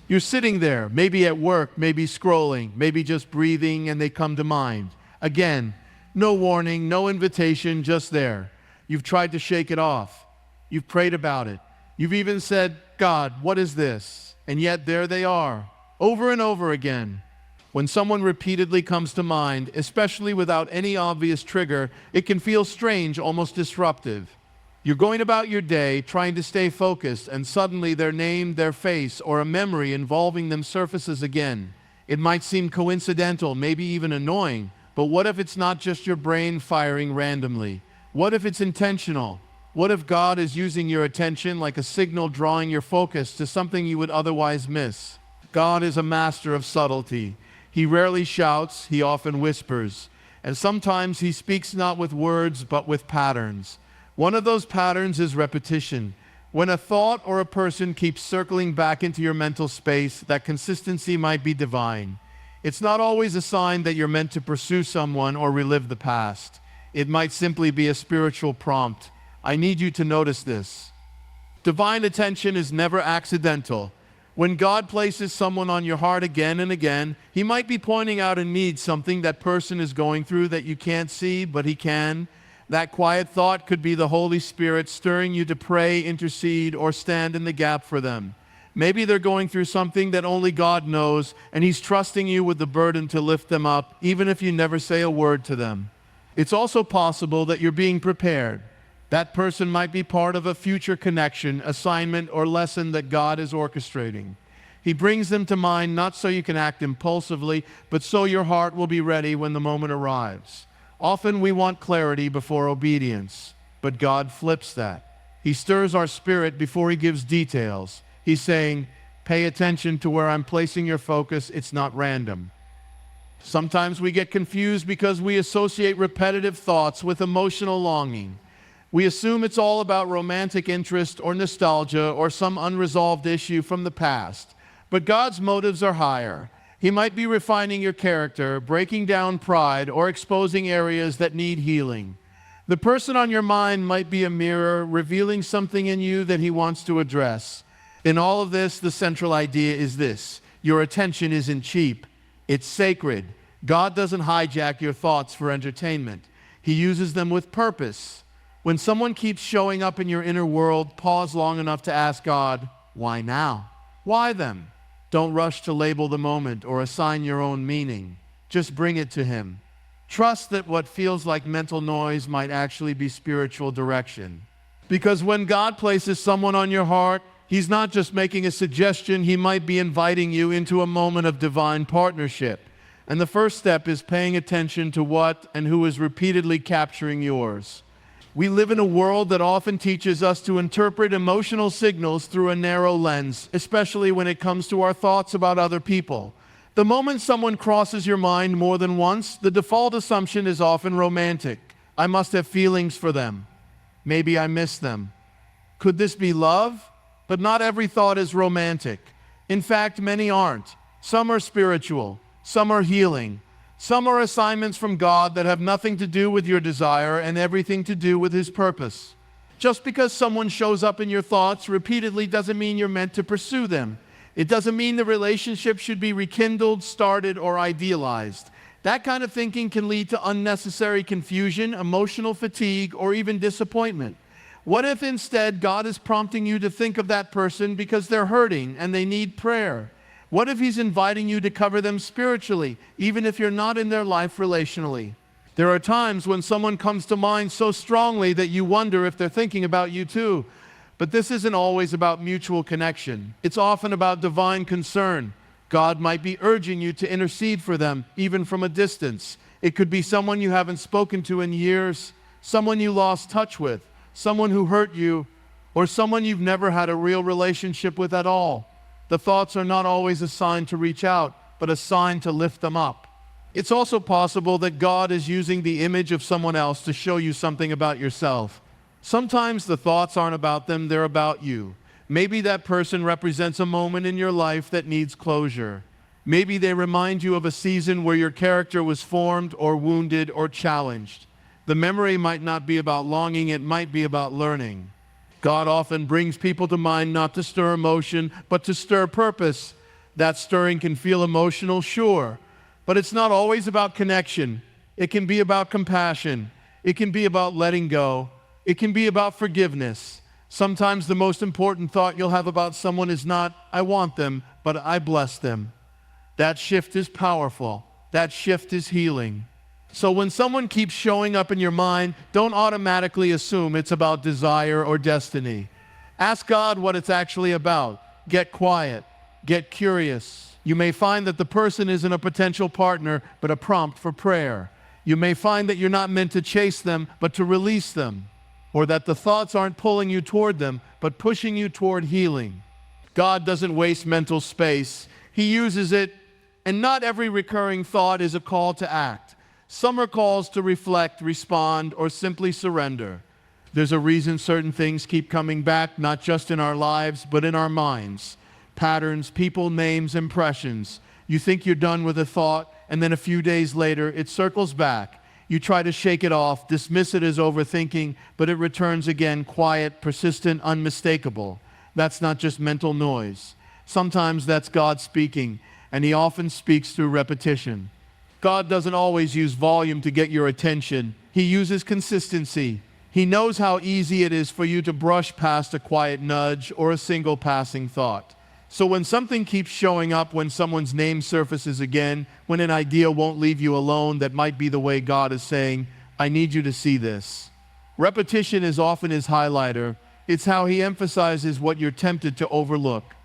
You're sitting there, maybe at work, maybe scrolling, maybe just breathing, and they come to mind. Again, no warning, no invitation, just there. You've tried to shake it off. You've prayed about it. You've even said, God, what is this? And yet there they are, over and over again. When someone repeatedly comes to mind, especially without any obvious trigger, it can feel strange, almost disruptive. You're going about your day trying to stay focused, and suddenly their name, their face, or a memory involving them surfaces again. It might seem coincidental, maybe even annoying, but what if it's not just your brain firing randomly? What if it's intentional? What if God is using your attention like a signal drawing your focus to something you would otherwise miss? God is a master of subtlety. He rarely shouts, he often whispers. And sometimes he speaks not with words, but with patterns. One of those patterns is repetition. When a thought or a person keeps circling back into your mental space, that consistency might be divine. It's not always a sign that you're meant to pursue someone or relive the past. It might simply be a spiritual prompt. I need you to notice this. Divine attention is never accidental. When God places someone on your heart again and again, he might be pointing out a need, something that person is going through that you can't see, but he can. That quiet thought could be the Holy Spirit stirring you to pray, intercede, or stand in the gap for them. Maybe they're going through something that only God knows, and he's trusting you with the burden to lift them up, even if you never say a word to them. It's also possible that you're being prepared. That person might be part of a future connection, assignment, or lesson that God is orchestrating. He brings them to mind not so you can act impulsively, but so your heart will be ready when the moment arrives. Often we want clarity before obedience, but God flips that. He stirs our spirit before he gives details. He's saying, pay attention to where I'm placing your focus. It's not random. Sometimes we get confused because we associate repetitive thoughts with emotional longing. We assume it's all about romantic interest or nostalgia or some unresolved issue from the past. But God's motives are higher. He might be refining your character, breaking down pride, or exposing areas that need healing. The person on your mind might be a mirror, revealing something in you that he wants to address. In all of this, the central idea is this: your attention isn't cheap. It's sacred. God doesn't hijack your thoughts for entertainment. He uses them with purpose. When someone keeps showing up in your inner world, pause long enough to ask God, why now? Why them? Don't rush to label the moment or assign your own meaning. Just bring it to him. Trust that what feels like mental noise might actually be spiritual direction. Because when God places someone on your heart, he's not just making a suggestion, he might be inviting you into a moment of divine partnership. And the first step is paying attention to what and who is repeatedly capturing yours. We live in a world that often teaches us to interpret emotional signals through a narrow lens, especially when it comes to our thoughts about other people. The moment someone crosses your mind more than once, the default assumption is often romantic. I must have feelings for them. Maybe I miss them. Could this be love? But not every thought is romantic. In fact, many aren't. Some are spiritual. Some are healing. Some are assignments from God that have nothing to do with your desire and everything to do with his purpose. Just because someone shows up in your thoughts repeatedly doesn't mean you're meant to pursue them. It doesn't mean the relationship should be rekindled, started, or idealized. That kind of thinking can lead to unnecessary confusion, emotional fatigue, or even disappointment. What if instead God is prompting you to think of that person because they're hurting and they need prayer? What if he's inviting you to cover them spiritually, even if you're not in their life relationally? There are times when someone comes to mind so strongly that you wonder if they're thinking about you too. But this isn't always about mutual connection. It's often about divine concern. God might be urging you to intercede for them, even from a distance. It could be someone you haven't spoken to in years, someone you lost touch with, someone who hurt you, or someone you've never had a real relationship with at all. The thoughts are not always a sign to reach out, but a sign to lift them up. It's also possible that God is using the image of someone else to show you something about yourself. Sometimes the thoughts aren't about them, they're about you. Maybe that person represents a moment in your life that needs closure. Maybe they remind you of a season where your character was formed or wounded or challenged. The memory might not be about longing, it might be about learning. God often brings people to mind not to stir emotion, but to stir purpose. That stirring can feel emotional, sure, but it's not always about connection. It can be about compassion. It can be about letting go. It can be about forgiveness. Sometimes the most important thought you'll have about someone is not, I want them, but I bless them. That shift is powerful. That shift is healing. So when someone keeps showing up in your mind, don't automatically assume it's about desire or destiny. Ask God what it's actually about. Get quiet. Get curious. You may find that the person isn't a potential partner, but a prompt for prayer. You may find that you're not meant to chase them, but to release them. Or that the thoughts aren't pulling you toward them, but pushing you toward healing. God doesn't waste mental space. He uses it, and not every recurring thought is a call to act. Some are calls to reflect, respond, or simply surrender. There's a reason certain things keep coming back, not just in our lives, but in our minds. Patterns, people, names, impressions. You think you're done with a thought, and then a few days later, it circles back. You try to shake it off, dismiss it as overthinking, but it returns again, quiet, persistent, unmistakable. That's not just mental noise. Sometimes that's God speaking, and He often speaks through repetition. God doesn't always use volume to get your attention. He uses consistency. He knows how easy it is for you to brush past a quiet nudge or a single passing thought. So when something keeps showing up, when someone's name surfaces again, when an idea won't leave you alone, that might be the way God is saying, I need you to see this. Repetition is often His highlighter. It's how He emphasizes what you're tempted to overlook.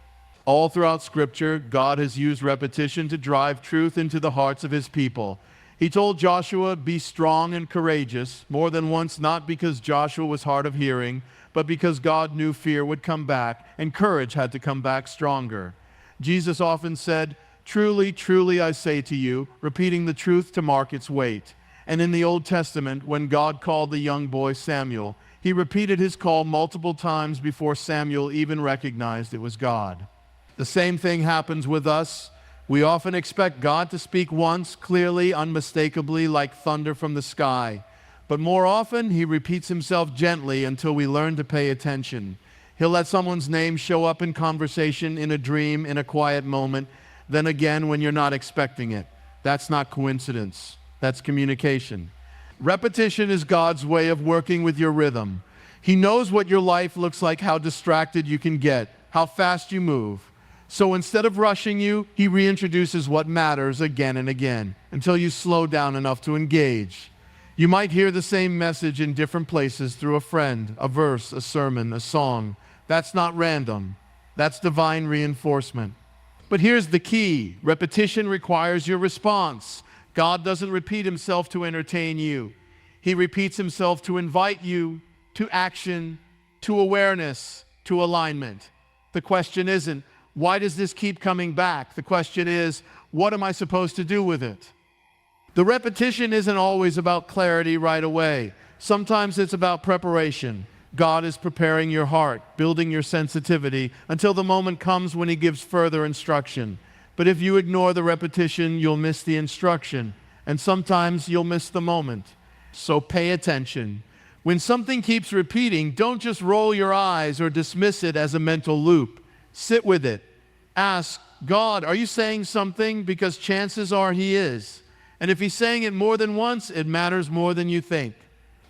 All throughout Scripture, God has used repetition to drive truth into the hearts of His people. He told Joshua, be strong and courageous, more than once, not because Joshua was hard of hearing, but because God knew fear would come back, and courage had to come back stronger. Jesus often said, truly, truly, I say to you, repeating the truth to mark its weight. And in the Old Testament, when God called the young boy Samuel, He repeated His call multiple times before Samuel even recognized it was God. The same thing happens with us. We often expect God to speak once, clearly, unmistakably, like thunder from the sky. But more often, He repeats Himself gently until we learn to pay attention. He'll let someone's name show up in conversation, in a dream, in a quiet moment, then again when you're not expecting it. That's not coincidence. That's communication. Repetition is God's way of working with your rhythm. He knows what your life looks like, how distracted you can get, how fast you move. So instead of rushing you, He reintroduces what matters again and again until you slow down enough to engage. You might hear the same message in different places through a friend, a verse, a sermon, a song. That's not random. That's divine reinforcement. But here's the key. Repetition requires your response. God doesn't repeat Himself to entertain you. He repeats Himself to invite you to action, to awareness, to alignment. The question isn't, why does this keep coming back? The question is, what am I supposed to do with it? The repetition isn't always about clarity right away. Sometimes it's about preparation. God is preparing your heart, building your sensitivity until the moment comes when He gives further instruction. But if you ignore the repetition, you'll miss the instruction, and sometimes you'll miss the moment. So pay attention. When something keeps repeating, don't just roll your eyes or dismiss it as a mental loop. Sit with it. Ask, God, are you saying something? Because chances are He is. And if He's saying it more than once, it matters more than you think.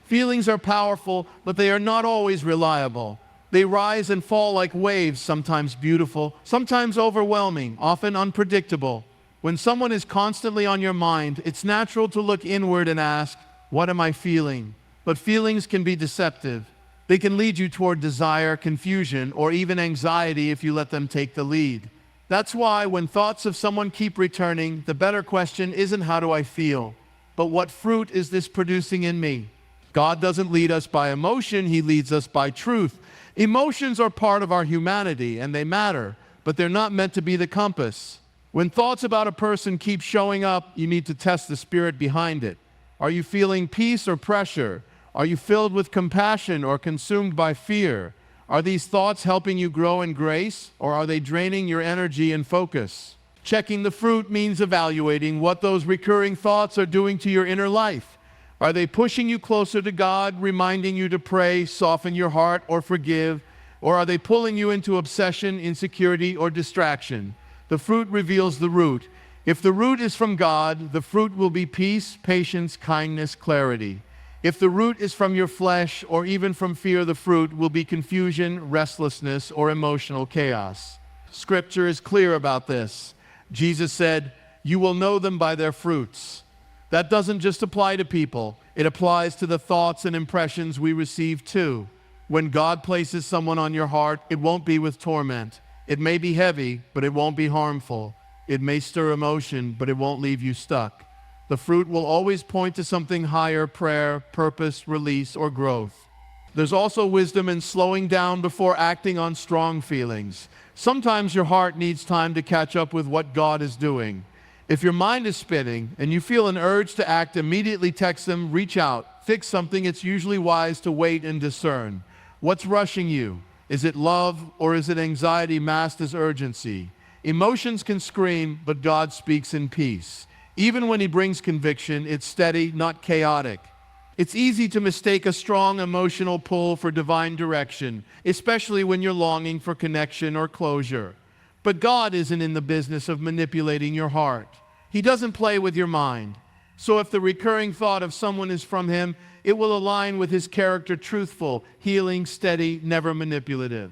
Feelings are powerful, but they are not always reliable. They rise and fall like waves, sometimes beautiful, sometimes overwhelming, often unpredictable. When someone is constantly on your mind, it's natural to look inward and ask, what am I feeling? But feelings can be deceptive. They can lead you toward desire, confusion, or even anxiety if you let them take the lead. That's why when thoughts of someone keep returning, the better question isn't how do I feel, but what fruit is this producing in me? God doesn't lead us by emotion, He leads us by truth. Emotions are part of our humanity and they matter, but they're not meant to be the compass. When thoughts about a person keep showing up, you need to test the spirit behind it. Are you feeling peace or pressure? Are you filled with compassion or consumed by fear? Are these thoughts helping you grow in grace, or are they draining your energy and focus? Checking the fruit means evaluating what those recurring thoughts are doing to your inner life. Are they pushing you closer to God, reminding you to pray, soften your heart, or forgive? Or are they pulling you into obsession, insecurity, or distraction? The fruit reveals the root. If the root is from God, the fruit will be peace, patience, kindness, clarity. If the root is from your flesh or even from fear, the fruit will be confusion, restlessness, or emotional chaos. Scripture is clear about this. Jesus said, "You will know them by their fruits." That doesn't just apply to people. It applies to the thoughts and impressions we receive too. When God places someone on your heart, it won't be with torment. It may be heavy, but it won't be harmful. It may stir emotion, but it won't leave you stuck. The fruit will always point to something higher: prayer, purpose, release, or growth. There's also wisdom in slowing down before acting on strong feelings. Sometimes your heart needs time to catch up with what God is doing. If your mind is spinning and you feel an urge to act, immediately text them, reach out, fix something. It's usually wise to wait and discern. What's rushing you? Is it love or is it anxiety masked as urgency? Emotions can scream, but God speaks in peace. Even when He brings conviction, it's steady, not chaotic. It's easy to mistake a strong emotional pull for divine direction, especially when you're longing for connection or closure. But God isn't in the business of manipulating your heart. He doesn't play with your mind. So if the recurring thought of someone is from Him, it will align with His character: truthful, healing, steady, never manipulative.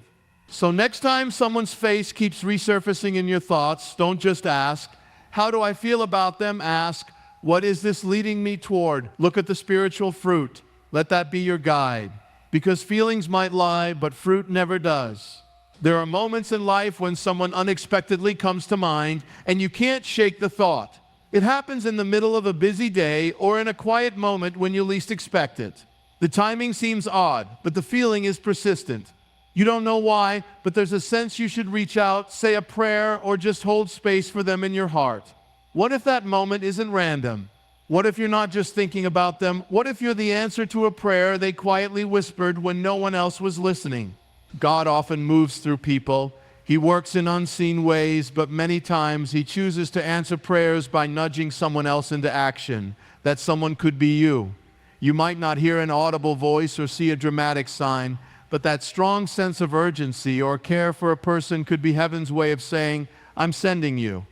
So next time someone's face keeps resurfacing in your thoughts, don't just ask, "How do I feel about them?" Ask, "What is this leading me toward?" Look at the spiritual fruit. Let that be your guide. Because feelings might lie, but fruit never does. There are moments in life when someone unexpectedly comes to mind, and you can't shake the thought. It happens in the middle of a busy day or in a quiet moment when you least expect it. The timing seems odd, but the feeling is persistent. You don't know why, but there's a sense you should reach out, say a prayer, or just hold space for them in your heart. What if that moment isn't random? What if you're not just thinking about them? What if you're the answer to a prayer they quietly whispered when no one else was listening? God often moves through people. He works in unseen ways, but many times He chooses to answer prayers by nudging someone else into action. That someone could be you. You might not hear an audible voice or see a dramatic sign, but that strong sense of urgency or care for a person could be heaven's way of saying, "I'm sending you."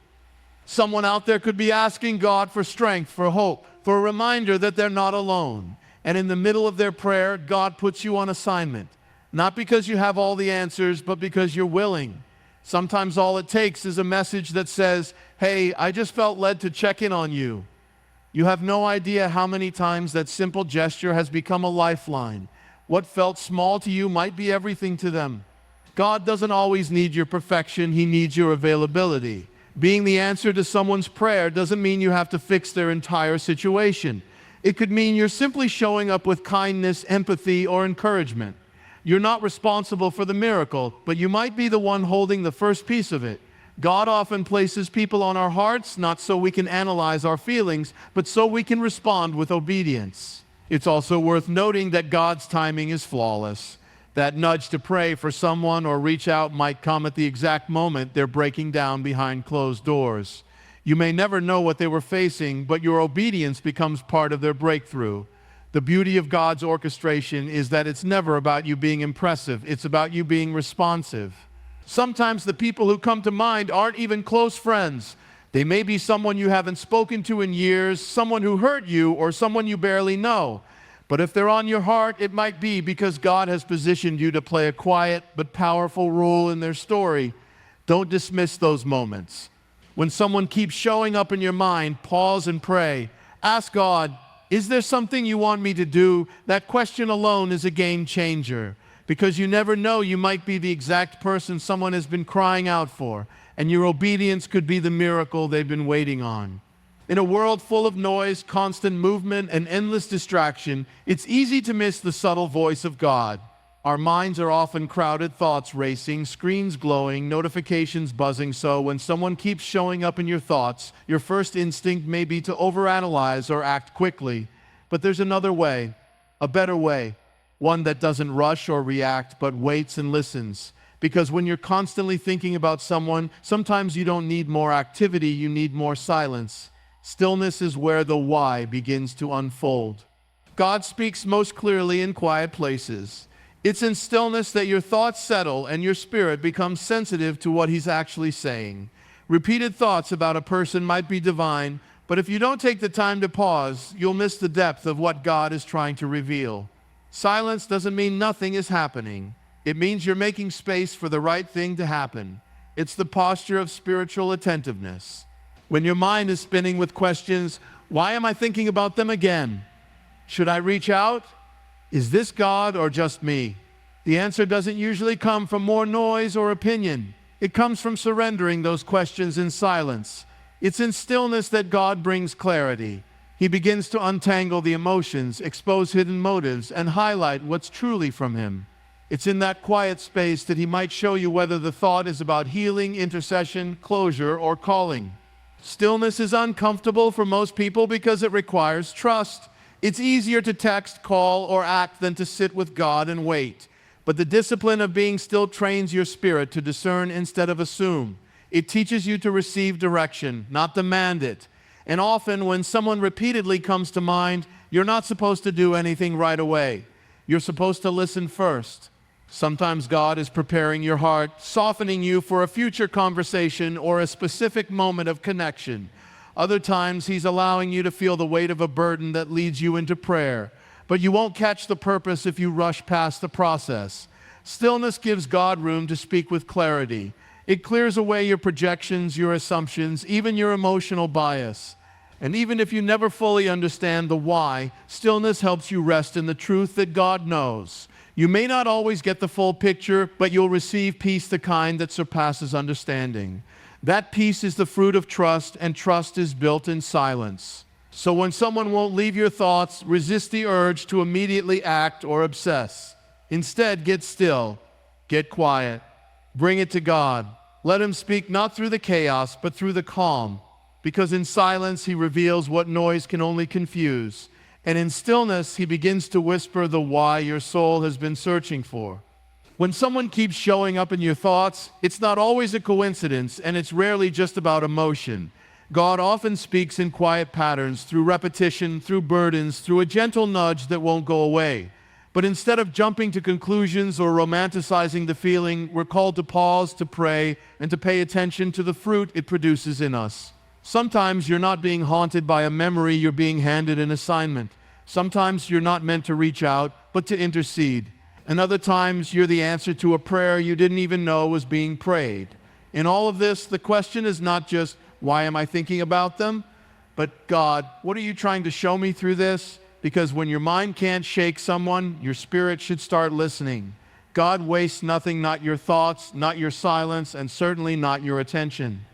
Someone out there could be asking God for strength, for hope, for a reminder that they're not alone. And in the middle of their prayer, God puts you on assignment. Not because you have all the answers, but because you're willing. Sometimes all it takes is a message that says, "Hey, I just felt led to check in on you." You have no idea how many times that simple gesture has become a lifeline. What felt small to you might be everything to them. God doesn't always need your perfection. He needs your availability. Being the answer to someone's prayer doesn't mean you have to fix their entire situation. It could mean you're simply showing up with kindness, empathy, or encouragement. You're not responsible for the miracle, but you might be the one holding the first piece of it. God often places people on our hearts, not so we can analyze our feelings, but so we can respond with obedience. It's also worth noting that God's timing is flawless. That nudge to pray for someone or reach out might come at the exact moment they're breaking down behind closed doors. You may never know what they were facing, but your obedience becomes part of their breakthrough. The beauty of God's orchestration is that it's never about you being impressive. It's about you being responsive. Sometimes the people who come to mind aren't even close friends. They may be someone you haven't spoken to in years, someone who hurt you, or someone you barely know. But if they're on your heart, it might be because God has positioned you to play a quiet but powerful role in their story. Don't dismiss those moments. When someone keeps showing up in your mind, pause and pray. Ask God, "Is there something you want me to do?" That question alone is a game changer, because you never know, you might be the exact person someone has been crying out for, and your obedience could be the miracle they've been waiting on. In a world full of noise, constant movement, and endless distraction, it's easy to miss the subtle voice of God. Our minds are often crowded, thoughts racing, screens glowing, notifications buzzing. So when someone keeps showing up in your thoughts, your first instinct may be to overanalyze or act quickly. But there's another way, a better way, one that doesn't rush or react, but waits and listens. Because when you're constantly thinking about someone, sometimes you don't need more activity, you need more silence. Stillness is where the why begins to unfold. God speaks most clearly in quiet places. It's in stillness that your thoughts settle and your spirit becomes sensitive to what He's actually saying. Repeated thoughts about a person might be divine, but if you don't take the time to pause, you'll miss the depth of what God is trying to reveal. Silence doesn't mean nothing is happening. It means you're making space for the right thing to happen. It's the posture of spiritual attentiveness. When your mind is spinning with questions, why am I thinking about them again? Should I reach out? Is this God or just me? The answer doesn't usually come from more noise or opinion. It comes from surrendering those questions in silence. It's in stillness that God brings clarity. He begins to untangle the emotions, expose hidden motives, and highlight what's truly from Him. It's in that quiet space that He might show you whether the thought is about healing, intercession, closure, or calling. Stillness is uncomfortable for most people because it requires trust. It's easier to text, call, or act than to sit with God and wait. But the discipline of being still trains your spirit to discern instead of assume. It teaches you to receive direction, not demand it. And often when someone repeatedly comes to mind, you're not supposed to do anything right away. You're supposed to listen first. Sometimes God is preparing your heart, softening you for a future conversation or a specific moment of connection. Other times He's allowing you to feel the weight of a burden that leads you into prayer. But you won't catch the purpose if you rush past the process. Stillness gives God room to speak with clarity. It clears away your projections, your assumptions, even your emotional bias. And even if you never fully understand the why, stillness helps you rest in the truth that God knows. You may not always get the full picture, but you'll receive peace, the kind that surpasses understanding. That peace is the fruit of trust, and trust is built in silence. So when someone won't leave your thoughts, resist the urge to immediately act or obsess. Instead, get still, get quiet, bring it to God. Let Him speak not through the chaos, but through the calm. Because in silence, He reveals what noise can only confuse. And in stillness, He begins to whisper the why your soul has been searching for. When someone keeps showing up in your thoughts, it's not always a coincidence, and it's rarely just about emotion. God often speaks in quiet patterns, through repetition, through burdens, through a gentle nudge that won't go away. But instead of jumping to conclusions or romanticizing the feeling, we're called to pause, to pray, and to pay attention to the fruit it produces in us. Sometimes you're not being haunted by a memory, you're being handed an assignment. Sometimes you're not meant to reach out, but to intercede. And other times you're the answer to a prayer you didn't even know was being prayed. In all of this, the question is not just, why am I thinking about them? But God, what are you trying to show me through this? Because when your mind can't shake someone, your spirit should start listening. God wastes nothing, not your thoughts, not your silence, and certainly not your attention.